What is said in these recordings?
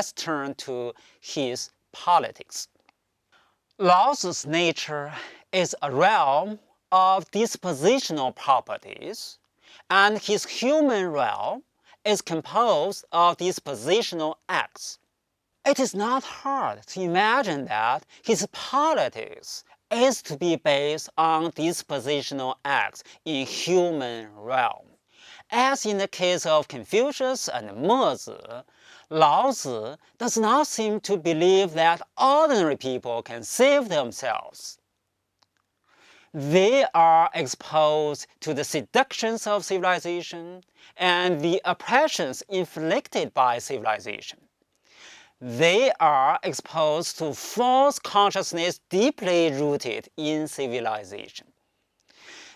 let's turn to his politics. Laozi's nature is a realm of dispositional properties, and his human realm is composed of dispositional acts. It is not hard to imagine that his politics is to be based on dispositional acts in human realm. As in the case of Confucius and Mezi, Laozi does not seem to believe that ordinary people can save themselves. They are exposed to the seductions of civilization and the oppressions inflicted by civilization. They are exposed to false consciousness deeply rooted in civilization.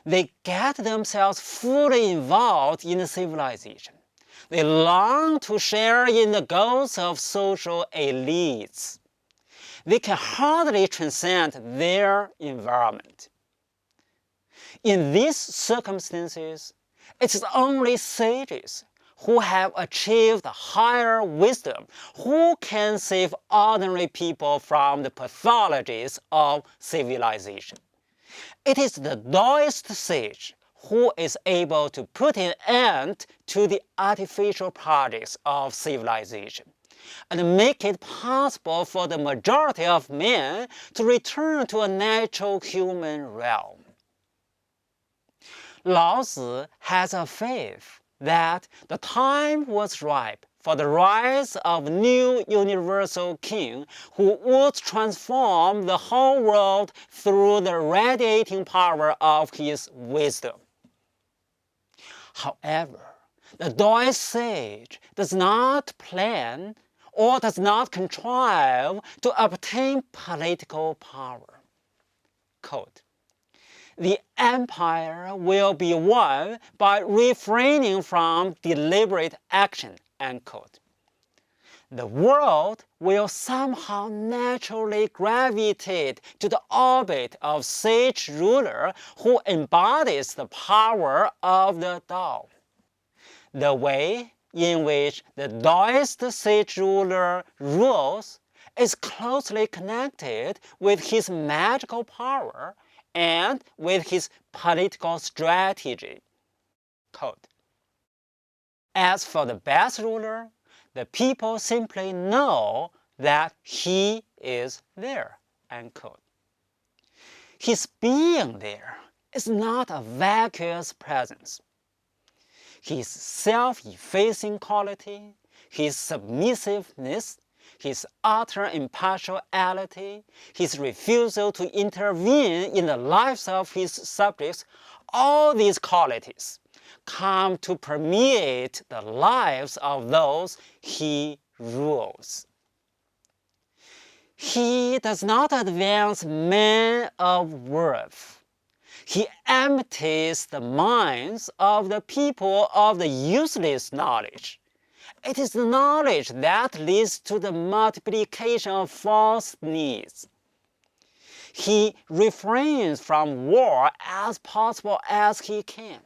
They get themselves fully involved in civilization. They long to share in the goals of social elites. They can hardly transcend their environment. In these circumstances, it is only sages who have achieved higher wisdom who can save ordinary people from the pathologies of civilization. It is the Taoist sage who is able to put an end to the artificial projects of civilization and make it possible for the majority of men to return to a natural human realm. Laozi has a faith that the time was ripe for the rise of a new universal king who would transform the whole world through the radiating power of his wisdom. However, the Taoist sage does not plan or does not contrive to obtain political power. Quote, "The empire will be won by refraining from deliberate action." End quote. The world will somehow naturally gravitate to the orbit of sage ruler who embodies the power of the Tao. The way in which the Taoist sage ruler rules is closely connected with his magical power and with his political strategy. Quote, "As for the best ruler, the people simply know that he is there." End quote. His being there is not a vacuous presence. His self-effacing quality, his submissiveness, his utter impartiality, his refusal to intervene in the lives of his subjects, all these qualities come to permeate the lives of those he rules. He does not advance men of worth. He empties the minds of the people of the useless knowledge. It is the knowledge that leads to the multiplication of false needs. He refrains from war as possible as he can.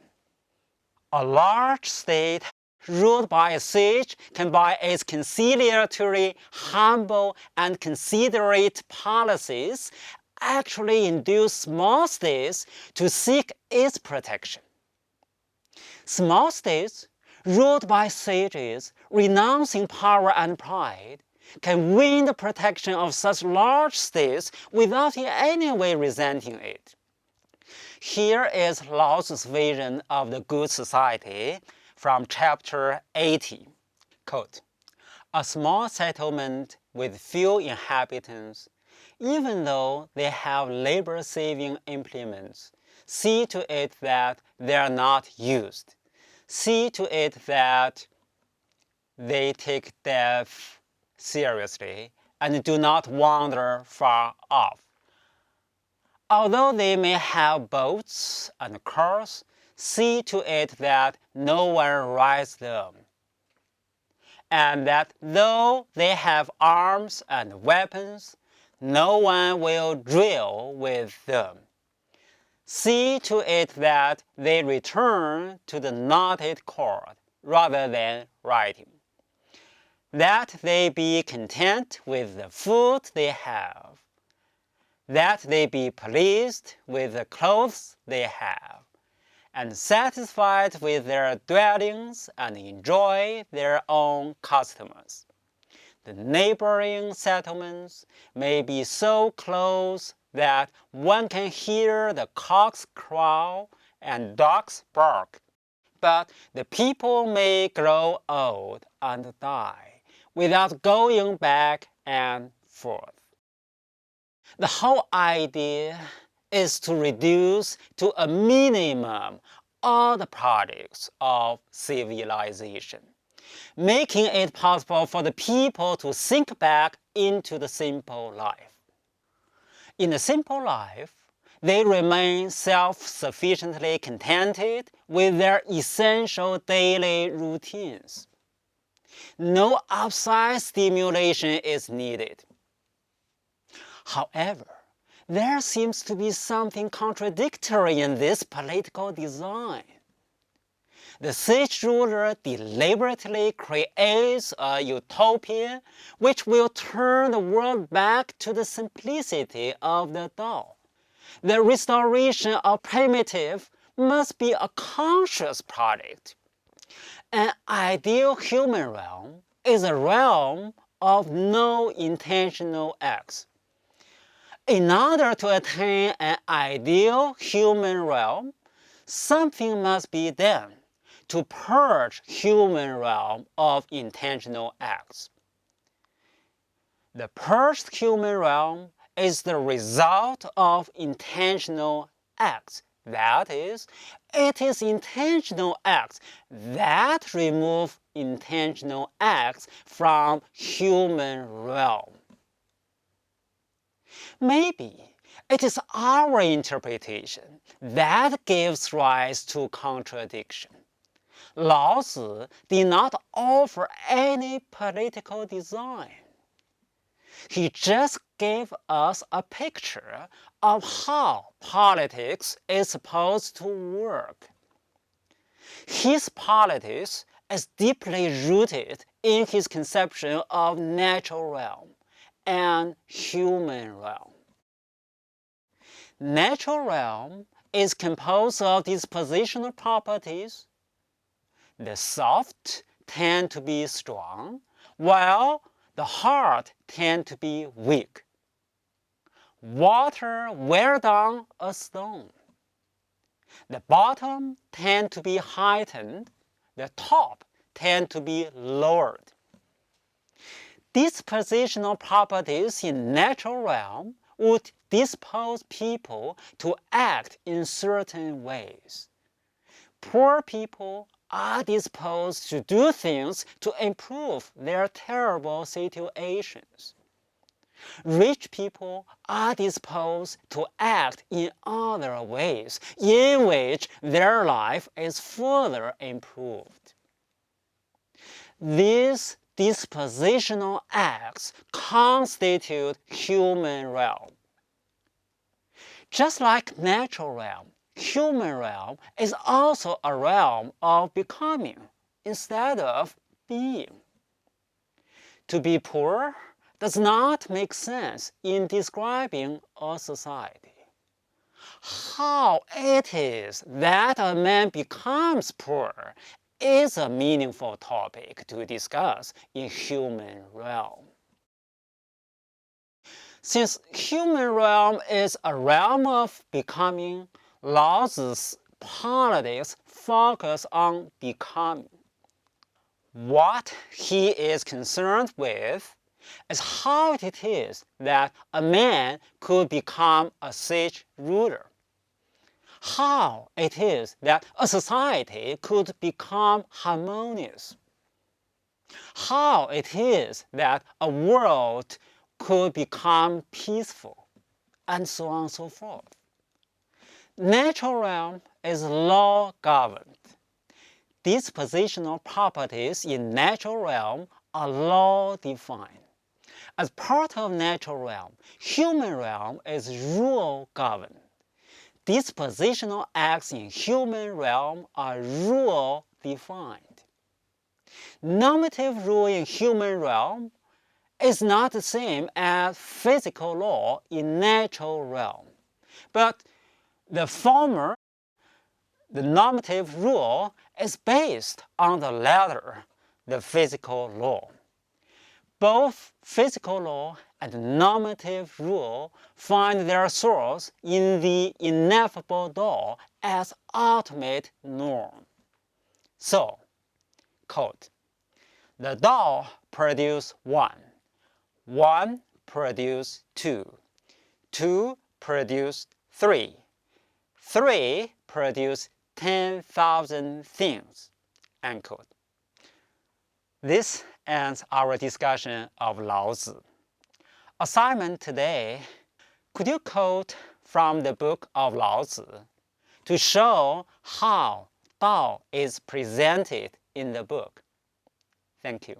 A large state ruled by a sage can by its conciliatory, humble, and considerate policies actually induce small states to seek its protection. Small states ruled by sages renouncing power and pride can win the protection of such large states without in any way resenting it. Here is Laozi's vision of the good society from chapter 80. Quote, "A small settlement with few inhabitants, even though they have labor-saving implements, see to it that they are not used. See to it that they take death seriously and do not wander far off. Although they may have boats and cars, see to it that no one rides them, and that though they have arms and weapons, no one will drill with them. See to it that they return to the knotted cord rather than riding. that they be content with the food they have, that they be pleased with the clothes they have, and satisfied with their dwellings and enjoy their own customers. The neighboring settlements may be so close that one can hear the cocks crow and dogs bark, but the people may grow old and die without going back and forth. The whole idea is to reduce to a minimum all the products of civilization, making it possible for the people to sink back into the simple life. In the simple life, they remain self-sufficiently contented with their essential daily routines. No outside stimulation is needed. However, there seems to be something contradictory in this political design. The sage ruler deliberately creates a utopia which will turn the world back to the simplicity of the Tao. The restoration of primitive must be a conscious product. An ideal human realm is a realm of no intentional acts. In order to attain an ideal human realm, something must be done to purge human realm of intentional acts. The purged human realm is the result of intentional acts. That is, it is intentional acts that remove intentional acts from human realm. Maybe it is our interpretation that gives rise to contradiction. Laozi did not offer any political design. He just gave us a picture of how politics is supposed to work. His politics is deeply rooted in his conception of natural realm and human realm. Natural realm is composed of dispositional properties. The soft tend to be strong, while the hard tend to be weak. Water wear down a stone. The bottom tend to be heightened, the top tend to be lowered. Dispositional properties in natural realm would dispose people to act in certain ways. Poor people are disposed to do things to improve their terrible situations. Rich people are disposed to act in other ways in which their life is further improved. These dispositional acts constitute human realm. Just like natural realm, human realm is also a realm of becoming instead of being. To be poor does not make sense in describing a society. How it is that a man becomes poor is a meaningful topic to discuss in human realm. Since human realm is a realm of becoming, Laozi's politics focus on becoming. What he is concerned with is how it is that a man could become a sage ruler, how it is that a society could become harmonious, how it is that a world could become peaceful, and so on and so forth. Natural realm is law-governed. Dispositional properties in natural realm are law-defined. As part of natural realm, human realm is rule-governed. Dispositional acts in human realm are rule-defined. Normative rule in human realm is not the same as physical law in natural realm. But the former, the normative rule, is based on the latter, the physical law. Both physical law and normative rule find their source in the ineffable law as ultimate norm. So, quote, the Tao produce one, one produce two, two produce three, three produce 10,000 things, unquote. This ends our discussion of Laozi. Assignment today, could you quote from the book of Laozi to show how Tao is presented in the book? Thank you.